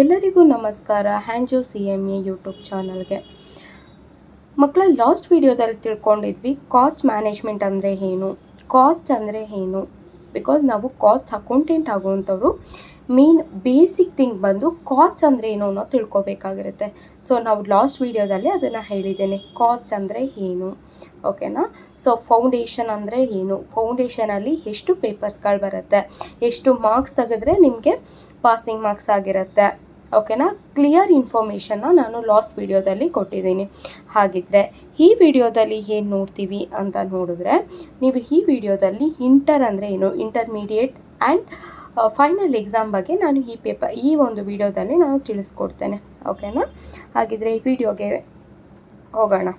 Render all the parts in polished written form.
ಎಲ್ಲರಿಗೂ ನಮಸ್ಕಾರ. ಹ್ಯಾಂಜೋ CMA YouTube ಚಾನಲ್ಗೆ. ಮಕ್ಕಳ ಲಾಸ್ಟ್ ವಿಡಿಯೋದಲ್ಲಿ ತಿಳ್ಕೊಂಡಿದ್ವಿ ಕಾಸ್ಟ್ ಮ್ಯಾನೇಜ್ಮೆಂಟ್ ಅಂದರೆ ಏನು, ಕಾಸ್ಟ್ ಅಂದರೆ ಏನು. ಬಿಕಾಸ್ ನಾವು ಕಾಸ್ಟ್ ಅಕೌಂಟೆಂಟ್ ಆಗುವಂಥವ್ರು ಮೇನ್ ಬೇಸಿಕ್ ಥಿಂಗ್ ಬಂದು ಕಾಸ್ಟ್ ಅಂದರೆ ಏನು ಅನ್ನೋ ತಿಳ್ಕೊಬೇಕಾಗಿರುತ್ತೆ. ಸೊ ನಾವು ಲಾಸ್ಟ್ ವಿಡಿಯೋದಲ್ಲಿ ಅದನ್ನು ಹೇಳಿದ್ದೇನೆ, ಕಾಸ್ಟ್ ಅಂದರೆ ಏನು. ಓಕೆನಾ. ಸೊ ಫೌಂಡೇಶನ್ ಅಂದರೆ ಏನು, ಫೌಂಡೇಶನಲ್ಲಿ ಎಷ್ಟು ಪೇಪರ್ಸ್ಗಳು ಬರುತ್ತೆ, ಎಷ್ಟು ಮಾರ್ಕ್ಸ್ ತೆಗೆದ್ರೆ ನಿಮಗೆ ಪಾಸಿಂಗ್ ಮಾರ್ಕ್ಸ್ ಆಗಿರುತ್ತೆ. ಓಕೆನಾ. ಕ್ಲಿಯರ್ ಇನ್ಫಾರ್ಮೇಷನ್ನ ನಾನು ಲಾಸ್ಟ್ ವಿಡಿಯೋದಲ್ಲಿ ಕೊಟ್ಟಿದ್ದೀನಿ. ಹಾಗಿದ್ರೆ ಈ ವಿಡಿಯೋದಲ್ಲಿ ಏನು ನೋಡ್ತೀವಿ ಅಂತ ನೋಡಿದ್ರೆ, ನೀವು ಈ ವಿಡಿಯೋದಲ್ಲಿ ಇಂಟರ್ ಅಂದರೆ ಏನು, ಇಂಟರ್ಮೀಡಿಯೇಟ್ ಆ್ಯಂಡ್ ಫೈನಲ್ ಎಕ್ಸಾಮ್ ಬಗ್ಗೆ ನಾನು ಈ ಒಂದು ವಿಡಿಯೋದಲ್ಲಿ ನಾನು ತಿಳಿಸ್ಕೊಡ್ತೇನೆ. ಓಕೆನಾ. ಹಾಗಿದ್ರೆ ಈ ವಿಡಿಯೋಗೆ ಹೋಗೋಣ.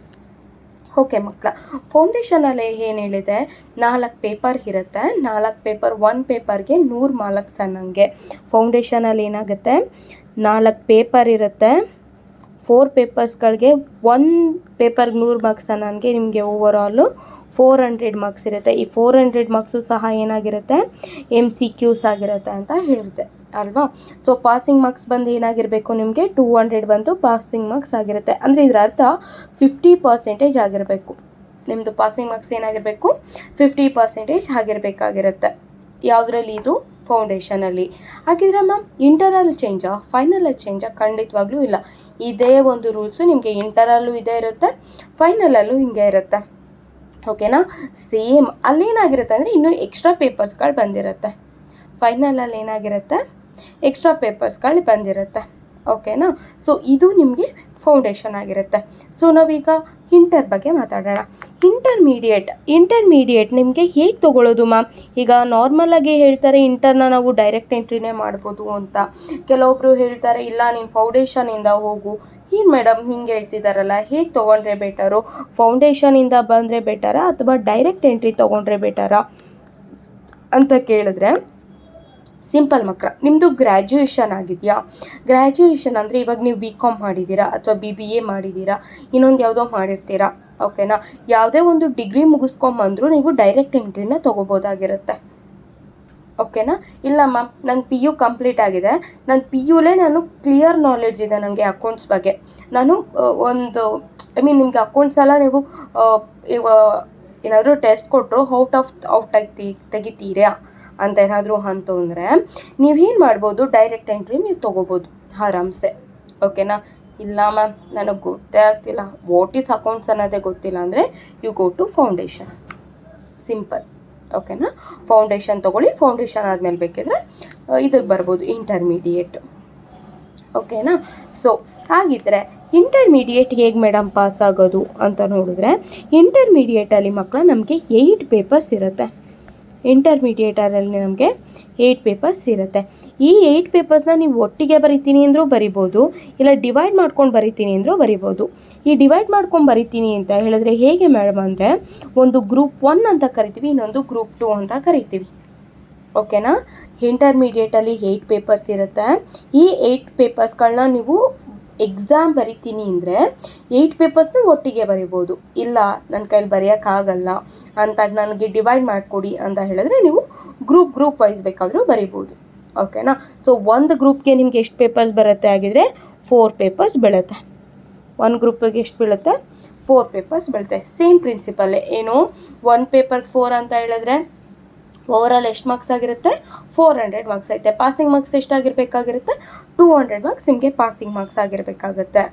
ಓಕೆ ಮಕ್ಕಳ, ಫೌಂಡೇಶನಲ್ಲಿ ಏನು ಹೇಳಿದೆ, 4 ಪೇಪರ್ ಇರುತ್ತೆ. 4 ಪೇಪರ್, 1 ಪೇಪರ್ಗೆ 100 ಮಾರ್ಕ್ಸ್ ಅನ್ನಂಗೆ. ಫೌಂಡೇಶನಲ್ಲಿ ಏನಾಗುತ್ತೆ, 4 ಪೇಪರ್ ಇರುತ್ತೆ. 4 ಪೇಪರ್ಸ್ಗಳಿಗೆ 1 ಪೇಪರ್ಗೆ 100 ಮಾರ್ಕ್ಸ್ ಅನ್ನಂಗೆ ನಿಮಗೆ ಓವರಾಲು 400 ಮಾರ್ಕ್ಸ್ ಇರುತ್ತೆ. ಈ 400 ಮಾರ್ಕ್ಸು ಸಹ ಏನಾಗಿರುತ್ತೆ, MCQs ಆಗಿರುತ್ತೆ ಅಂತ ಹೇಳಿದೆ ಅಲ್ವಾ. ಸೊ ಪಾಸಿಂಗ್ ಮಾರ್ಕ್ಸ್ ಬಂದು ಏನಾಗಿರಬೇಕು, ನಿಮಗೆ 200 ಬಂದು ಪಾಸಿಂಗ್ ಮಾರ್ಕ್ಸ್ ಆಗಿರುತ್ತೆ. ಅಂದರೆ ಇದರ ಅರ್ಥ 50% ಆಗಿರಬೇಕು. ನಿಮ್ಮದು ಪಾಸಿಂಗ್ ಮಾರ್ಕ್ಸ್ ಏನಾಗಿರಬೇಕು, 50% ಆಗಿರಬೇಕಾಗಿರುತ್ತೆ. ಯಾವುದರಲ್ಲಿ, ಇದು ಫೌಂಡೇಶನಲ್ಲಿ. ಹಾಗಿದ್ರೆ ಮ್ಯಾಮ್ ಇಂಟರಲ್ಲಿ ಚೇಂಜಾ, ಫೈನಲಲ್ಲಿ ಚೇಂಜಾ? ಖಂಡಿತವಾಗ್ಲೂ ಇಲ್ಲ. ಇದೇ ಒಂದು ರೂಲ್ಸು ನಿಮಗೆ ಇಂಟರಲ್ಲೂ ಇದೇ ಇರುತ್ತೆ, ಫೈನಲಲ್ಲೂ ಹಿಂಗೆ ಇರುತ್ತೆ. ಓಕೆನಾ. ಸೇಮ್ ಅಲ್ಲೇನಾಗಿರುತ್ತೆ ಅಂದರೆ ಇನ್ನೂ ಎಕ್ಸ್ಟ್ರಾ ಪೇಪರ್ಸ್ಗಳು ಬಂದಿರುತ್ತೆ. ಫೈನಲಲ್ಲಿ ಏನಾಗಿರುತ್ತೆ, ಎಕ್ಸ್ಟ್ರಾ ಪೇಪರ್ಸ್ಗಳು ಬಂದಿರುತ್ತೆ. ಓಕೆನಾ. ಸೊ ಇದು ನಿಮಗೆ ಫೌಂಡೇಶನ್ ಆಗಿರುತ್ತೆ. ಸೊ ನಾವೀಗ ಇಂಟರ್ ಬಗ್ಗೆ ಮಾತಾಡೋಣ. ಇಂಟರ್ಮೀಡಿಯೇಟ್ ನಿಮಗೆ ಹೇಗೆ ತೊಗೊಳ್ಳೋದು ಮ್ಯಾಮ್? ಈಗ ನಾರ್ಮಲಾಗಿ ಹೇಳ್ತಾರೆ ಇಂಟರ್ನ ನಾವು ಡೈರೆಕ್ಟ್ ಎಂಟ್ರಿನೇ ಮಾಡ್ಬೋದು ಅಂತ. ಕೆಲವೊಬ್ಬರು ಹೇಳ್ತಾರೆ ಇಲ್ಲ ನೀನು ಫೌಂಡೇಶನಿಂದ ಹೋಗು. ಏನು ಮೇಡಮ್ ಹಿಂಗೆ ಹೇಳ್ತಿದ್ದಾರಲ್ಲ, ಹೇಗೆ ತೊಗೊಂಡ್ರೆ ಬೆಟರು, ಫೌಂಡೇಶನಿಂದ ಬಂದರೆ ಬೆಟರಾ ಅಥವಾ ಡೈರೆಕ್ಟ್ ಎಂಟ್ರಿ ತೊಗೊಂಡ್ರೆ ಬೆಟರಾ ಅಂತ ಕೇಳಿದ್ರೆ, ಸಿಂಪಲ್ ಮಕ್ಕಳ, ನಿಮ್ಮದು ಗ್ರ್ಯಾಜುಯೇಷನ್ ಆಗಿದೆಯಾ? ಗ್ರ್ಯಾಜುಯೇಷನ್ ಅಂದರೆ ಇವಾಗ ನೀವು BCom ಮಾಡಿದ್ದೀರಾ ಅಥವಾ BBA ಮಾಡಿದ್ದೀರಾ, ಇನ್ನೊಂದು ಯಾವುದೋ ಮಾಡಿರ್ತೀರಾ. ಓಕೆನಾ. ಯಾವುದೇ ಒಂದು ಡಿಗ್ರಿ ಮುಗಿಸ್ಕೊಂಬಂದರೂ ನೀವು ಡೈರೆಕ್ಟ್ ಎಂಟ್ರಿನ ತೊಗೋಬೋದಾಗಿರುತ್ತೆ. ಓಕೆನಾ. ಇಲ್ಲ ಮ್ಯಾಮ್ ನನ್ನ PU ಕಂಪ್ಲೀಟ್ ಆಗಿದೆ, ನನ್ನ PUಲೇ ನಾನು ಕ್ಲಿಯರ್ ನಾಲೆಡ್ಜ್ ಇದೆ ನನಗೆ ಅಕೌಂಟ್ಸ್ ಬಗ್ಗೆ, ನಾನು ನಿಮಗೆ ಅಕೌಂಟ್ಸ್ ಎಲ್ಲ ನೀವು ಏನಾದರೂ ಟೆಸ್ಟ್ ಕೊಟ್ಟರು ಔಟ್ ತೆಗಿತೀರಾ ಅಂತ ಏನಾದರೂ ಅಂತಂದರೆ ನೀವೇನು ಮಾಡ್ಬೋದು, ಡೈರೆಕ್ಟ್ ಎಂಟ್ರಿ ನೀವು ತೊಗೋಬೋದು ಆರಾಮ್ಸೆ. ಓಕೆನಾ. ಇಲ್ಲ ಮ್ಯಾಮ್ ನನಗೆ ಗೊತ್ತೇ ಆಗ್ತಿಲ್ಲ, ವಾಟ್ ಈಸ್ ಅಕೌಂಟ್ಸ್ ಅನ್ನೋದೇ ಗೊತ್ತಿಲ್ಲ ಅಂದರೆ you go to foundation. Simple. ಓಕೆನಾ. ಫೌಂಡೇಶನ್ ತೊಗೊಳ್ಳಿ. ಫೌಂಡೇಶನ್ ಆದಮೇಲೆ ಬೇಕಿದ್ರೆ ಇದಕ್ಕೆ ಬರ್ಬೋದು ಇಂಟರ್ಮೀಡಿಯೇಟ್. ಓಕೆನಾ. ಸೊ ಹಾಗಿದ್ರೆ ಇಂಟರ್ಮೀಡಿಯೇಟ್ ಹೇಗೆ ಮೇಡಮ್ ಪಾಸ್ ಆಗೋದು ಅಂತ ನೋಡಿದ್ರೆ, ಇಂಟರ್ಮೀಡಿಯೇಟಲ್ಲಿ ಮಕ್ಕಳ ನಮಗೆ 8 ಪೇಪರ್ಸ್ ಇರುತ್ತೆ. ಇಂಟರ್ಮೀಡಿಯೇಟರಲ್ಲಿ ನಮಗೆ 8 ಪೇಪರ್ಸ್ ಇರುತ್ತೆ. ಈ 8 ಪೇಪರ್ಸ್ನ ನೀವು ಒಟ್ಟಿಗೆ ಬರಿತೀನಿ ಅಂದರೂ ಬರಿಬೋದು, ಇಲ್ಲ ಡಿವೈಡ್ ಮಾಡ್ಕೊಂಡು ಬರಿತೀನಿ ಅಂದರೂ ಬರಿಬೋದು. ಈ ಡಿವೈಡ್ ಮಾಡ್ಕೊಂಡು ಬರಿತೀನಿ ಅಂತ ಹೇಳಿದ್ರೆ ಹೇಗೆ ಮೇಡಮ್ ಅಂದರೆ, ಒಂದು ಗ್ರೂಪ್ 1 ಅಂತ ಕರಿತೀವಿ, ಇನ್ನೊಂದು ಗ್ರೂಪ್ 2 ಅಂತ ಕರಿತೀವಿ. ಓಕೆನಾ. ಇಂಟರ್ಮೀಡಿಯೇಟಲ್ಲಿ 8 ಪೇಪರ್ಸ್ ಇರುತ್ತೆ. ಈ 8 ಪೇಪರ್ಸ್ಗಳನ್ನ ನೀವು ಎಕ್ಸಾಮ್ ಬರಿತೀನಿ ಅಂದರೆ 8 ಪೇಪರ್ಸ್ನ ಒಟ್ಟಿಗೆ ಬರಿಬೋದು. ಇಲ್ಲ ನನ್ನ ಕೈಲಿ ಬರೆಯೋಕ್ಕಾಗಲ್ಲ ಅಂತ ನನಗೆ ಡಿವೈಡ್ ಮಾಡಿಕೊಡಿ ಅಂತ ಹೇಳಿದ್ರೆ ನೀವು ಗ್ರೂಪ್ ವೈಸ್ ಬೇಕಾದರೂ ಬರಿಬೋದು. ಓಕೆನಾ. ಸೊ ಒಂದು ಗ್ರೂಪ್ಗೆ ನಿಮ್ಗೆ ಎಷ್ಟು ಪೇಪರ್ಸ್ ಬರುತ್ತೆ ಆಗಿದ್ರೆ 4 ಪೇಪರ್ಸ್ ಬೀಳುತ್ತೆ. ಒಂದು ಗ್ರೂಪಿಗೆ ಎಷ್ಟು ಬೀಳುತ್ತೆ, 4 ಪೇಪರ್ಸ್ ಬೀಳುತ್ತೆ. ಸೇಮ್ ಪ್ರಿನ್ಸಿಪಲ್ಲೇ. ಏನು, 1 ಪೇಪರ್ಗೆ 4 ಅಂತ ಹೇಳಿದ್ರೆ ಓವರಾಲ್ ಎಷ್ಟು ಮಾರ್ಕ್ಸ್ ಆಗಿರುತ್ತೆ, 400 ಮಾರ್ಕ್ಸ್ ಐತೆ. ಪಾಸಿಂಗ್ ಮಾರ್ಕ್ಸ್ ಎಷ್ಟಾಗಿರಬೇಕಾಗಿರುತ್ತೆ, 200 ಮಾರ್ಕ್ಸ್ ನಿಮಗೆ ಪಾಸಿಂಗ್ ಮಾರ್ಕ್ಸ್ ಆಗಿರಬೇಕಾಗುತ್ತೆ.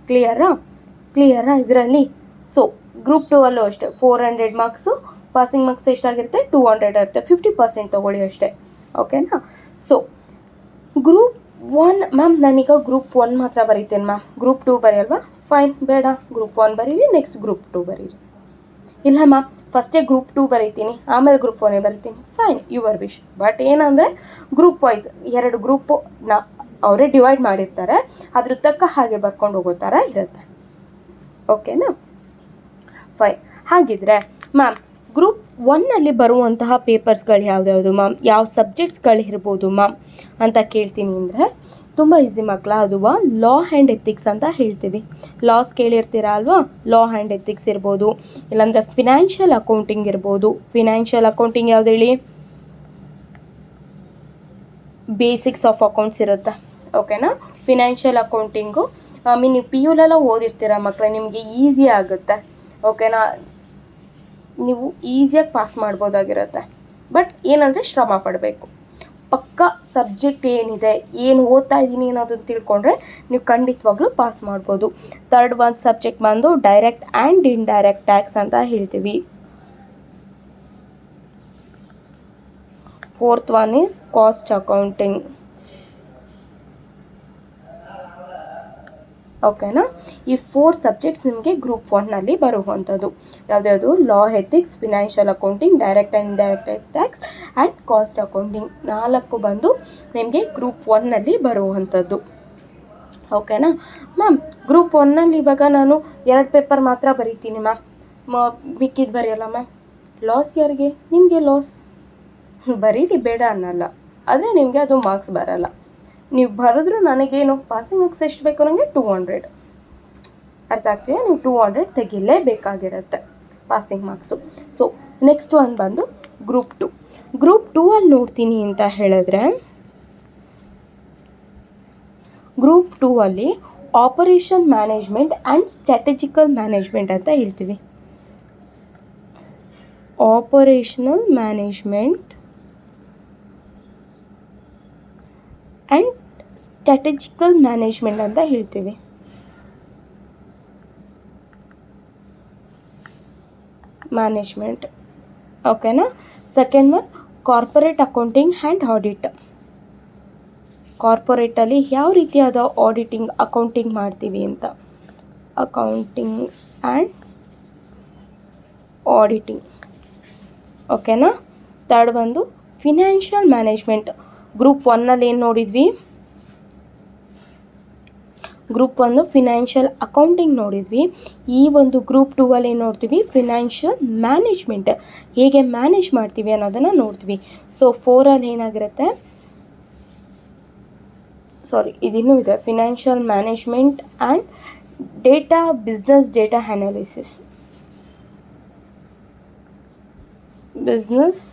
ಕ್ಲಿಯರಾ ಇದರಲ್ಲಿ? ಸೊ ಗ್ರೂಪ್ 2 ಅಲ್ಲೂ ಅಷ್ಟೇ 400 ಮಾರ್ಕ್ಸು, ಪಾಸಿಂಗ್ ಮಾರ್ಕ್ಸ್ ಎಷ್ಟಾಗಿರುತ್ತೆ, 200 ಇರುತ್ತೆ. 50% ತೊಗೊಳ್ಳಿ ಅಷ್ಟೇ. ಓಕೆನಾ. ಸೊ ಗ್ರೂಪ್ 1 ಮ್ಯಾಮ್ ನಾನೀಗ ಗ್ರೂಪ್ 1 ಮಾತ್ರ ಬರೀತೇನೆ ಮ್ಯಾಮ್, ಗ್ರೂಪ್ 2 ಬರೆಯಲ್ವಾ? ಫೈನ್, ಬೇಡ, ಗ್ರೂಪ್ 1 ಬರೀರಿ, ನೆಕ್ಸ್ಟ್ ಗ್ರೂಪ್ 2 ಬರೀರಿ. ಇಲ್ಲ ಮ್ಯಾಮ್ ಫಸ್ಟೇ ಗ್ರೂಪ್ 2 ಬರೀತೀನಿ, ಆಮೇಲೆ ಗ್ರೂಪ್ 1 ಬರೀತೀನಿ. Fine, your wish. ಬಟ್ ಏನಂದರೆ ಗ್ರೂಪ್ ವೈಸ್ 2 ಗ್ರೂಪು ಅವರೇ ಡಿವೈಡ್ ಮಾಡಿರ್ತಾರೆ, ಅದ್ರ ತಕ್ಕ ಹಾಗೆ ಬರ್ಕೊಂಡು ಹೋಗೋ ಥರ ಇರುತ್ತೆ. ಓಕೆನಾ. ಫೈನ್. ಹಾಗಿದ್ರೆ ಮ್ಯಾಮ್ ಗ್ರೂಪ್ 1ನಲ್ಲಿ ಬರುವಂತಹ ಪೇಪರ್ಸ್ಗಳು ಯಾವ್ದ್ಯಾವುದು ಮ್ಯಾಮ್, ಯಾವ ಸಬ್ಜೆಕ್ಟ್ಸ್ಗಳಿರ್ಬೋದು ಮ್ಯಾಮ್ ಅಂತ ಕೇಳ್ತೀನಿ ಅಂದರೆ ತುಂಬ ಈಸಿ ಮಕ್ಕಳ. ಅದು ಲಾ ಆ್ಯಂಡ್ ಎಥಿಕ್ಸ್ ಅಂತ ಹೇಳ್ತೀವಿ. ಲಾಸ್ ಕೇಳಿರ್ತೀರಾ ಅಲ್ವಾ, ಲಾ ಆ್ಯಂಡ್ ಎಥಿಕ್ಸ್ ಇರ್ಬೋದು, ಇಲ್ಲಾಂದರೆ ಫಿನಾನ್ಷಿಯಲ್ ಅಕೌಂಟಿಂಗ್ ಇರ್ಬೋದು. ಫಿನಾನ್ಷಿಯಲ್ ಅಕೌಂಟಿಂಗ್ ಯಾವ್ದು ಹೇಳಿ, ಬೇಸಿಕ್ಸ್ ಆಫ್ ಅಕೌಂಟ್ಸ್ ಇರುತ್ತೆ. ಓಕೆನಾ. ಫಿನಾನ್ಷಿಯಲ್ ಅಕೌಂಟಿಂಗು ನೀವು ಪಿ ಯುಲೆಲ್ಲ ಓದಿರ್ತೀರ ಮಕ್ಕಳೇ, ನಿಮಗೆ ಈಸಿ ಆಗುತ್ತೆ. ಓಕೆನಾ, ನೀವು ಈಸಿಯಾಗಿ ಪಾಸ್ ಮಾಡ್ಬೋದಾಗಿರುತ್ತೆ. ಬಟ್ ಏನಂದರೆ ಶ್ರಮ ಪಡಬೇಕು. ಪಕ್ಕ ಸಬ್ಜೆಕ್ಟ್ ಏನಿದೆ, ಏನು ಓದ್ತಾ ಇದ್ದೀನಿ ಅನ್ನೋದನ್ನು ತಿಳ್ಕೊಂಡ್ರೆ ನೀವು ಖಂಡಿತವಾಗ್ಲೂ ಪಾಸ್ ಮಾಡ್ಬೋದು. ಥರ್ಡ್ ಒಂದು ಸಬ್ಜೆಕ್ಟ್ ಬಂದು ಡೈರೆಕ್ಟ್ ಆ್ಯಂಡ್ ಇಂಡೈರೆಕ್ಟ್ ಟ್ಯಾಕ್ಸ್ ಅಂತ ಹೇಳ್ತೀವಿ. Fourth one is cost accounting. ಓಕೆನಾ. ಈ 4 ಸಬ್ಜೆಕ್ಟ್ಸ್ ನಿಮಗೆ ಗ್ರೂಪ್ 1ನಲ್ಲಿ ಬರುವಂಥದ್ದು. ಯಾವುದ್ಯಾವುದು? Law, ethics, financial accounting, direct and indirect tax and cost accounting. 4 ಬಂದು ನಿಮಗೆ ಗ್ರೂಪ್ 1ನಲ್ಲಿ ಬರುವಂಥದ್ದು. ಓಕೆನಾ ಮ್ಯಾಮ್. ಗ್ರೂಪ್ 1ನಲ್ಲಿ ಇವಾಗ ನಾನು 2 ಪೇಪರ್ ಮಾತ್ರ ಬರೀತೀನಿ ಮ್ಯಾಮ್, ಮಿಕ್ಕಿದ್ದು ಬರೆಯಲ್ಲ ಮ್ಯಾಮ್. ಲಾಸ್ ಯಾರಿಗೆ? ನಿಮಗೆ ಲಾಸ್. ಬರೀರಿ, ಬೇಡ ಅನ್ನಲ್ಲ, ಆದರೆ ನಿಮಗೆ ಅದು ಮಾರ್ಕ್ಸ್ ಬರಲ್ಲ. ನೀವು ಬರೆದ್ರು ನನಗೇನು ಪಾಸಿಂಗ್ ಮಾರ್ಕ್ಸ್ ಎಷ್ಟು ಬೇಕು? ನನಗೆ 200. ಅರ್ಥ ಆಗ್ತಿದೆ? ನೀವು 200 ತೆಗಿಲೇಬೇಕಾಗಿರುತ್ತೆ ಪಾಸಿಂಗ್ ಮಾರ್ಕ್ಸು. ಸೊ ನೆಕ್ಸ್ಟ್ ಒಂದು ಬಂದು ಗ್ರೂಪ್ 2. ಗ್ರೂಪ್ 2ಅಲ್ಲಿ ನೋಡ್ತೀನಿ ಅಂತ ಹೇಳಿದ್ರೆ, ಗ್ರೂಪ್ 2ಅಲ್ಲಿ operation management and strategical management ಅಂತ ಹೇಳ್ತೀವಿ. Operational management and strategical management ಅಂತ ಹೇಳ್ತೀವಿ. ಮ್ಯಾನೇಜ್ಮೆಂಟ್. ಓಕೆನಾ. Second one corporate accounting and audit. ಕಾರ್ಪೊರೇಟಲ್ಲಿ ಯಾವ ರೀತಿಯಾದ ಆಡಿಟಿಂಗ್ ಅಕೌಂಟಿಂಗ್ ಮಾಡ್ತೀವಿ ಅಂತ, ಅಕೌಂಟಿಂಗ್ ಆ್ಯಂಡ್ ಆಡಿಟಿಂಗ್. ಓಕೆನಾ. ಥರ್ಡ್ ಒಂದು ಫಿನಾನ್ಷಿಯಲ್ ಮ್ಯಾನೇಜ್ಮೆಂಟ್. ಗ್ರೂಪ್ 1ನಲ್ಲಿ ಏನು ನೋಡಿದ್ವಿ? ಗ್ರೂಪ್ 1 ಫಿನಾನ್ಷಿಯಲ್ ಅಕೌಂಟಿಂಗ್ ನೋಡಿದ್ವಿ. ಈ ಒಂದು ಗ್ರೂಪ್ 2ಅಲ್ಲಿ ಏನು ನೋಡ್ತೀವಿ? ಫಿನಾನ್ಷಿಯಲ್ ಮ್ಯಾನೇಜ್ಮೆಂಟ್, ಹೇಗೆ ಮ್ಯಾನೇಜ್ ಮಾಡ್ತೀವಿ ಅನ್ನೋದನ್ನು ನೋಡ್ತೀವಿ. ಸೊ 4ಅಲ್ಲಿ ಏನಾಗಿರುತ್ತೆ? ಇದಿನ್ನೂ ಇದೆ, financial management and data, business data analysis. Business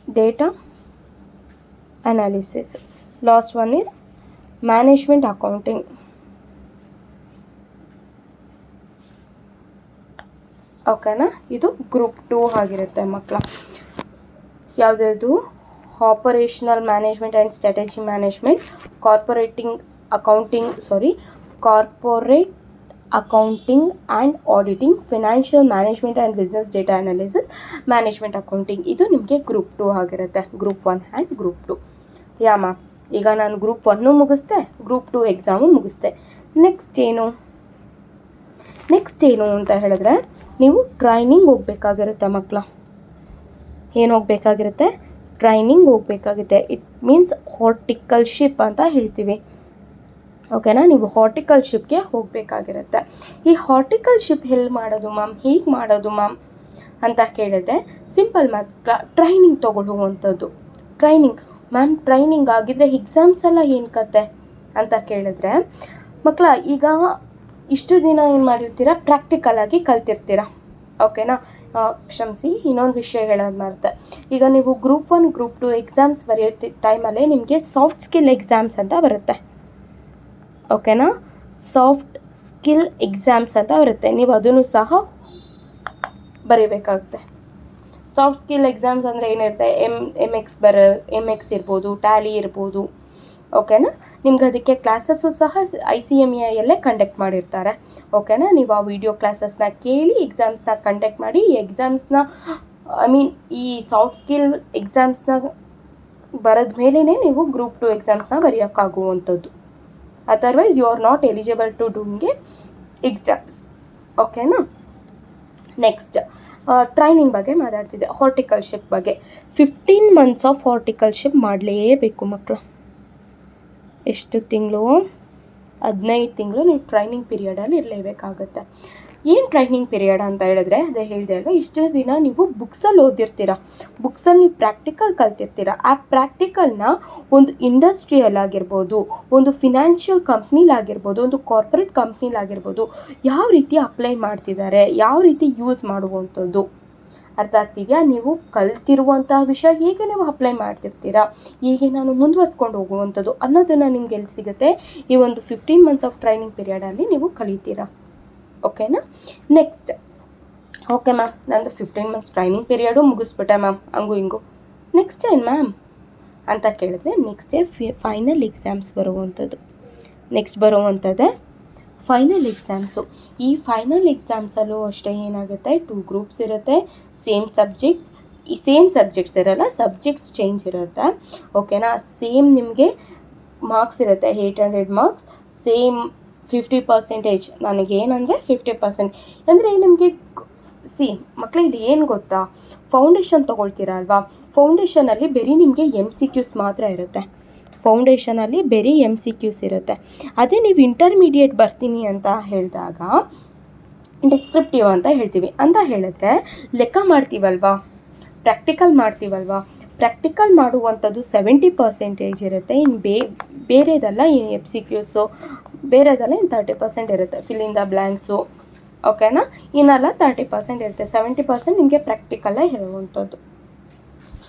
data analysis. Last one is management accounting. ಓಕೆನಾ. ಇದು ಗ್ರೂಪ್ 2 ಆಗಿರುತ್ತೆ ಮಕ್ಕಳ. ಯಾವುದ್ಯಾವುದು? Operational management and strategy management, corporate accounting and auditing, financial management and business data analysis, management accounting. ಇದು ನಿಮಗೆ group 2 ಆಗಿರುತ್ತೆ. Group 1 and group 2. Ya ma'am, ಈಗ ನಾನು ಗ್ರೂಪ್ 1 ಮುಗಿಸ್ದೆ, ಗ್ರೂಪ್ 2 ಎಕ್ಸಾಮು ಮುಗಿಸ್ದೆ. ನೆಕ್ಸ್ಟ್ ಏನು ಅಂತ ಹೇಳಿದ್ರೆ, ನೀವು ಟ್ರೈನಿಂಗ್ ಹೋಗಬೇಕಾಗಿರುತ್ತೆ ಮಕ್ಕಳ. ಏನು ಹೋಗಬೇಕಾಗಿರುತ್ತೆ? ಟ್ರೈನಿಂಗ್ ಹೋಗಬೇಕಾಗುತ್ತೆ. ಇಟ್ ಮೀನ್ಸ್ ಹಾರ್ಟಿಕಲ್ಶಿಪ್ ಅಂತ ಹೇಳ್ತೀವಿ. ಓಕೆನಾ. ನೀವು ಹಾರ್ಟಿಕಲ್ಶಿಪ್ಗೆ ಹೋಗಬೇಕಾಗಿರುತ್ತೆ. ಈ ಹಾರ್ಟಿಕಲ್ಶಿಪ್ ಎಲ್ಲಿ ಮಾಡೋದು ಮ್ಯಾಮ್, ಹೇಗೆ ಮಾಡೋದು ಮ್ಯಾಮ್ ಅಂತ ಕೇಳಿದ್ರೆ, ಸಿಂಪಲ್ ಮಾತ್ರ, ಟ್ರೈನಿಂಗ್ ತೊಗೊಳ್ಳುವಂಥದ್ದು. ಟ್ರೈನಿಂಗ್ ಮ್ಯಾಮ್, ಟ್ರೈನಿಂಗ್ ಆಗಿದ್ರೆ ಎಕ್ಸಾಮ್ಸ್ ಎಲ್ಲ ಏನು ಕತೆ ಅಂತ ಕೇಳಿದ್ರೆ, ಮಕ್ಕಳ ಈಗ ಇಷ್ಟು ದಿನ ಏನು ಮಾಡಿರ್ತೀರ? ಪ್ರಾಕ್ಟಿಕಲ್ ಆಗಿ ಕಲ್ತಿರ್ತೀರ. ಓಕೆನಾ. ಕ್ಷಮಿಸಿ, ಇನ್ನೊಂದು ವಿಷಯ ಹೇಳೋದು ಮರೆತೆ. ಈಗ ನೀವು ಗ್ರೂಪ್ 1 ಗ್ರೂಪ್ 2 ಎಕ್ಸಾಮ್ಸ್ ಬರೆಯೋ ಟೈಮಲ್ಲಿ ನಿಮಗೆ ಸಾಫ್ಟ್ ಸ್ಕಿಲ್ ಎಕ್ಸಾಮ್ಸ್ ಅಂತ ಬರುತ್ತೆ. ಓಕೆನಾ. ಸಾಫ್ಟ್ ಸ್ಕಿಲ್ ಎಕ್ಸಾಮ್ಸ್ ಅಂತ ಬರುತ್ತೆ. ನೀವು ಅದನ್ನು ಸಹ ಬರೀಬೇಕಾಗುತ್ತೆ. ಸಾಫ್ಟ್ ಸ್ಕಿಲ್ ಎಕ್ಸಾಮ್ಸ್ ಅಂದರೆ ಏನಿರುತ್ತೆ? ಎಮ್ ಎಕ್ಸ್ ಇರ್ಬೋದು, ಟ್ಯಾಲಿ ಇರ್ಬೋದು. ಓಕೆನಾ. ನಿಮ್ಗೆ ಅದಕ್ಕೆ ಕ್ಲಾಸಸ್ಸು ಸಹ ICMEಯಲ್ಲೇ ಕಂಡಕ್ಟ್ ಮಾಡಿರ್ತಾರೆ. ಓಕೆನಾ. ನೀವು ಆ ವಿಡಿಯೋ ಕ್ಲಾಸಸ್ನ ಕೇಳಿ ಎಕ್ಸಾಮ್ಸ್ನ ಕಂಡಕ್ಟ್ ಮಾಡಿ, ಈ ಸಾಫ್ಟ್ ಸ್ಕಿಲ್ ಎಕ್ಸಾಮ್ಸ್ನ ಬರೆದ ಮೇಲೇ ನೀವು ಗ್ರೂಪ್ 2 ಎಕ್ಸಾಮ್ಸ್ನ ಬರೆಯೋಕ್ಕಾಗುವಂಥದ್ದು. Otherwise you are not eligible to doing exams. ಓಕೆನಾ. ನೆಕ್ಸ್ಟ್ ಟ್ರೈನಿಂಗ್ ಬಗ್ಗೆ ಮಾತಾಡ್ತಿದ್ದೆ, ಹಾರ್ಟಿಕಲ್ಶಿಪ್ ಬಗ್ಗೆ. 15 months ಆಫ್ ಹಾರ್ಟಿಕಲ್ಶಿಪ್ ಮಾಡಲೇಬೇಕು ಮಕ್ಕಳು. ಎಷ್ಟು ತಿಂಗಳು? 15 ತಿಂಗಳು ನೀವು ಟ್ರೈನಿಂಗ್ ಪೀರಿಯಡಲ್ಲಿ ಇರಲೇಬೇಕಾಗುತ್ತೆ. ಏನು ಟ್ರೈನಿಂಗ್ ಪೀರಿಯಡ್ ಅಂತ ಹೇಳಿದ್ರೆ, ಅದೇ ಹೇಳಿದೆ ಅಲ್ವಾ, ಇಷ್ಟು ದಿನ ನೀವು ಬುಕ್ಸಲ್ಲಿ ಓದಿರ್ತೀರ, ಬುಕ್ಸಲ್ಲಿ ನೀವು ಪ್ರಾಕ್ಟಿಕಲ್ ಕಲ್ತಿರ್ತೀರ. ಆ ಪ್ರಾಕ್ಟಿಕಲ್ನ ಒಂದು ಇಂಡಸ್ಟ್ರಿಯಲ್ಲಾಗಿರ್ಬೋದು, ಒಂದು ಫಿನಾನ್ಷಿಯಲ್ ಕಂಪ್ನಿಲಾಗಿರ್ಬೋದು, ಒಂದು ಕಾರ್ಪೊರೇಟ್ ಕಂಪ್ನಿಲಾಗಿರ್ಬೋದು, ಯಾವ ರೀತಿ ಅಪ್ಲೈ ಮಾಡ್ತಿದ್ದಾರೆ, ಯಾವ ರೀತಿ ಯೂಸ್ ಮಾಡುವಂಥದ್ದು ಅರ್ಥ ಆಗ್ತಿದೆಯಾ? ನೀವು ಕಲ್ತಿರುವಂತಹ ವಿಷಯ ಹೇಗೆ ನೀವು ಅಪ್ಲೈ ಮಾಡ್ತಿರ್ತೀರಾ, ಹೇಗೆ ನಾನು ಮುಂದುವರ್ಸ್ಕೊಂಡು ಹೋಗುವಂಥದ್ದು ಅನ್ನೋದನ್ನು ನಿಮ್ಗೆ ಎಲ್ಲಿ ಸಿಗುತ್ತೆ, ಈ ಒಂದು 15 ಮಂತ್ಸ್ ಆಫ್ ಟ್ರೈನಿಂಗ್ ಪೀರಿಯಡಲ್ಲಿ ನೀವು ಕಲಿತೀರಾ. ಓಕೆನಾ? ನೆಕ್ಸ್ಟ್, ಓಕೆ ಮ್ಯಾಮ್ ನಂದು 15 ಮಂತ್ಸ್ ಟ್ರೈನಿಂಗ್ ಪೀರಿಯಡು ಮುಗಿಸ್ಬಿಟ್ಟೆ ಮ್ಯಾಮ್, ಹಂಗೂ ಹಿಂಗೂ, ನೆಕ್ಸ್ಟ್ ಏನು ಮ್ಯಾಮ್ ಅಂತ ಕೇಳಿದ್ರೆ, ನೆಕ್ಸ್ಟ್ ಡೇ ಫೈನಲ್ ಎಕ್ಸಾಮ್ಸ್ ಬರುವಂಥದ್ದು. ನೆಕ್ಸ್ಟ್ ಬರುವಂಥದ್ದೇ ಫೈನಲ್ ಎಕ್ಸಾಮ್ಸು. ಈ ಫೈನಲ್ ಎಕ್ಸಾಮ್ಸಲ್ಲೂ ಅಷ್ಟೇ ಏನಾಗುತ್ತೆ, 2 ಗ್ರೂಪ್ಸ್ ಇರುತ್ತೆ, ಸೇಮ್ ಸಬ್ಜೆಕ್ಟ್ಸ್ ಇರಲ್ಲ, ಸಬ್ಜೆಕ್ಟ್ಸ್ ಚೇಂಜ್ ಇರುತ್ತೆ. ಓಕೆನಾ? ಸೇಮ್ ನಿಮಗೆ ಮಾರ್ಕ್ಸ್ ಇರುತ್ತೆ, 800 ಮಾರ್ಕ್ಸ್, ಸೇಮ್ 50%. ನನಗೇನಂದರೆ 50% ಅಂದರೆ ನಿಮಗೆ ಮಕ್ಕಳೇ ಇಲ್ಲಿ ಏನು ಗೊತ್ತಾ, ಫೌಂಡೇಶನ್ ತೊಗೊಳ್ತೀರಾ ಅಲ್ವಾ, ಫೌಂಡೇಶನಲ್ಲಿ ಬರೀ ನಿಮಗೆ MCQs ಮಾತ್ರ ಇರುತ್ತೆ. ಫೌಂಡೇಶನಲ್ಲಿ ಬರೀ MCQs ಇರುತ್ತೆ. ಅದೇ ನೀವು ಇಂಟರ್ಮೀಡಿಯೇಟ್ ಬರ್ತೀನಿ ಅಂತ ಹೇಳಿದಾಗ ಡಿಸ್ಕ್ರಿಪ್ಟಿವ್ ಅಂತ ಹೇಳ್ತೀವಿ. ಅಂತ ಹೇಳಿದ್ರೆ ಲೆಕ್ಕ ಮಾಡ್ತೀವಲ್ವಾ, ಪ್ರಾಕ್ಟಿಕಲ್ ಮಾಡ್ತೀವಲ್ವಾ, ಪ್ರಾಕ್ಟಿಕಲ್ ಮಾಡುವಂಥದ್ದು 70% ಇರುತ್ತೆ. ಇನ್ನು ಬೇರೆದೆಲ್ಲ ಇನ್ನು MCQಸು ಬೇರೆದೆಲ್ಲ ಇನ್ನು 30% ಇರುತ್ತೆ, ಫಿಲ್ ಇನ್ ದ ಬ್ಲ್ಯಾಂಕ್ಸು. ಓಕೆನಾ? ಇನ್ನೆಲ್ಲ 30% ಇರುತ್ತೆ, 70% ನಿಮಗೆ ಪ್ರಾಕ್ಟಿಕಲ್ಲೇ ಇರುವಂಥದ್ದು.